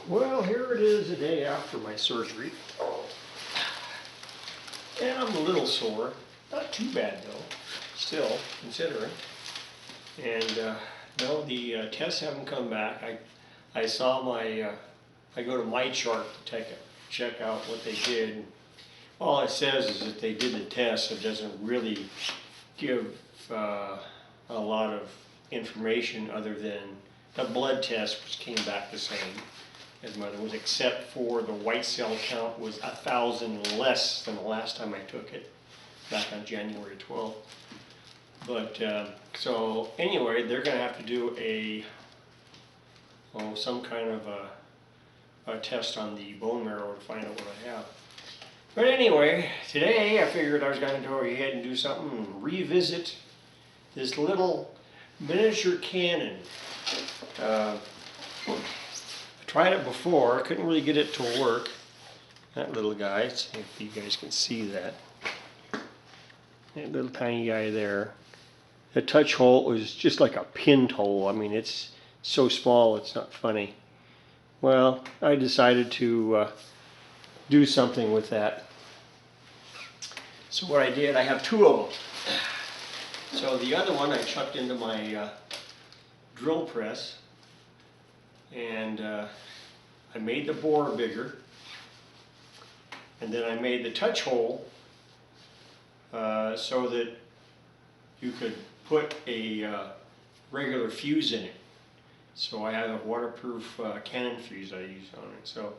Well, here it is a day after my surgery. And I'm a little sore. Not too bad though, still, considering. And no, the tests haven't come back. I saw my, I go to my chart to check out what they did. All it says is that they did the test. It doesn't really give a lot of information other than the blood test, which came back the same as my other was, except for the white cell count was 1,000 less than the last time I took it, back on January 12th. But so anyway, they're going to have to do some kind of a test on the bone marrow to find out what I have. But anyway, today I figured I was going to go ahead and do something and revisit this little miniature cannon. I tried it before, couldn't really get it to work. That little guy, let's see if you guys can see that. That little tiny guy there. The touch hole was just like a pin hole. I mean, it's so small it's not funny. Well, I decided to do something with that. So what I did, I have two of them. So the other one I chucked into my drill press, and I made the bore bigger, and then I made the touch hole so that you could put a regular fuse in it. So I have a waterproof cannon fuse I use on it. So,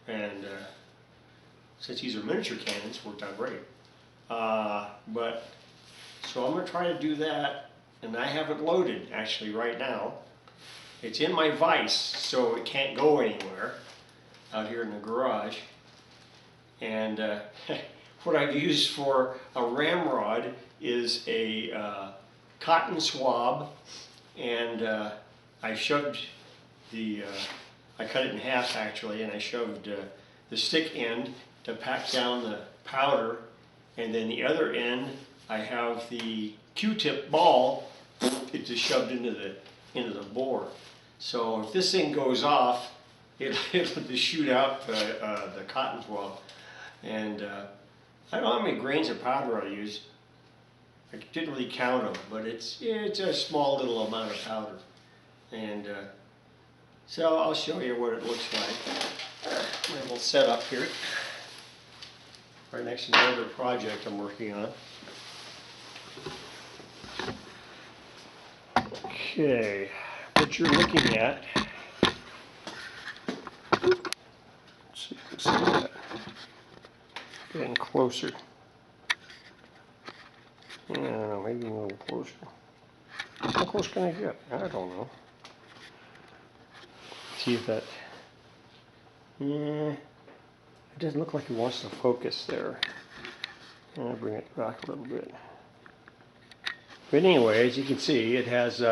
and since these are miniature cannons, worked out great. But so I'm going to try to do that, and I have it loaded actually right now. It's in my vise, so it can't go anywhere out here in the garage. And what I've used for a ramrod is a cotton swab, and I shoved the, I cut it in half actually, and I shoved the stick end to pack down the powder, and then the other end I have the Q-tip ball. It just shoved into the bore. So if this thing goes off, it'll just shoot out the cotton swab. And I don't know how many grains of powder I used. I didn't really count them, but it's a small little amount of powder. And so I'll show you what it looks like. My little setup here, right next to the other project I'm working on. Okay, what you're looking at, let's see if you can see that, getting closer. I don't know, maybe a little closer. How close can I get? I don't know. See if that, it doesn't look like it wants to focus there. I'll bring it back a little bit. But anyway, as you can see, it has,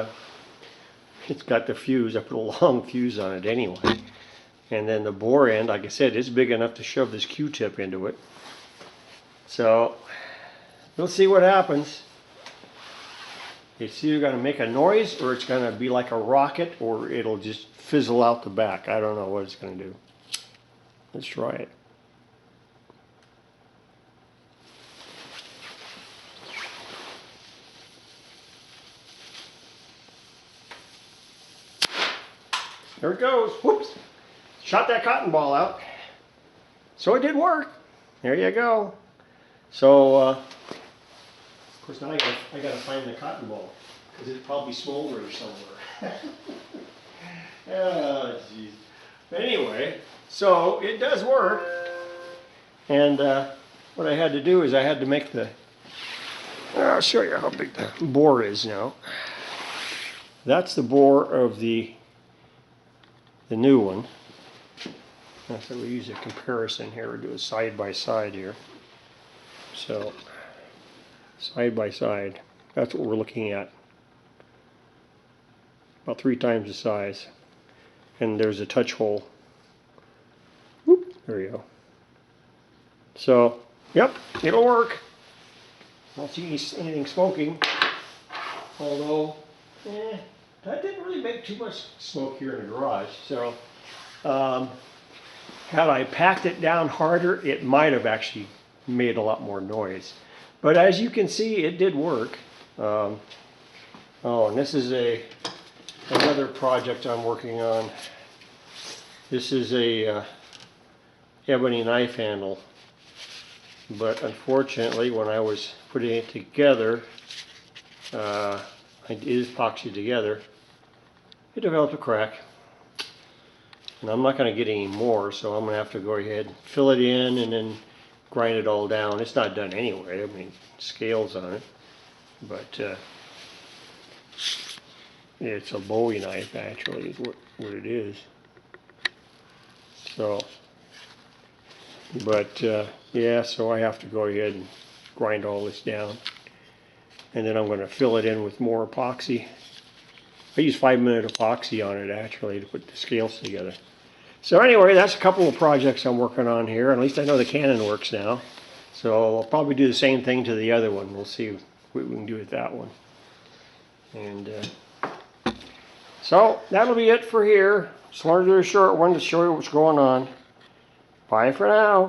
it's got the fuse. I put a long fuse on it anyway. And then the bore end, like I said, is big enough to shove this Q-tip into it. So, we'll see what happens. It's either going to make a noise, or it's going to be like a rocket, or it'll just fizzle out the back. I don't know what it's going to do. Let's try it. There it goes. Whoops. Shot that cotton ball out. So it did work. There you go. So, of course, now I got to find the cotton ball, because it's probably smoldering somewhere. Oh, jeez. But anyway, so it does work. And what I had to do is I had to make the, I'll show you how big the bore is now. That's the bore of the new one. So we'll use a comparison here. We'll do a side by side here. So, side by side, that's what we're looking at. About 3 times the size. And there's a touch hole. Whoop, there you go. So, yep, it'll work. I don't see anything smoking. Although, that didn't really make too much smoke here in the garage. So, Had I packed it down harder, it might have actually made a lot more noise. But as you can see, it did work. Oh, and this is another project I'm working on. This is a ebony knife handle. But unfortunately, when I was putting it together, it is epoxy together, it developed a crack. And I'm not going to get any more, so I'm going to have to go ahead and fill it in and then grind it all down. It's not done anyway, I mean, scales on it. But it's a Bowie knife, actually, is what it is. So, but yeah, so I have to go ahead and grind all this down. And then I'm going to fill it in with more epoxy. I use 5-minute epoxy on it, actually, to put the scales together. So anyway, that's a couple of projects I'm working on here. At least I know the cannon works now. So I'll probably do the same thing to the other one. We'll see what we can do with that one. And so that'll be it for here. Just wanted to do a short one to show you what's going on. Bye for now.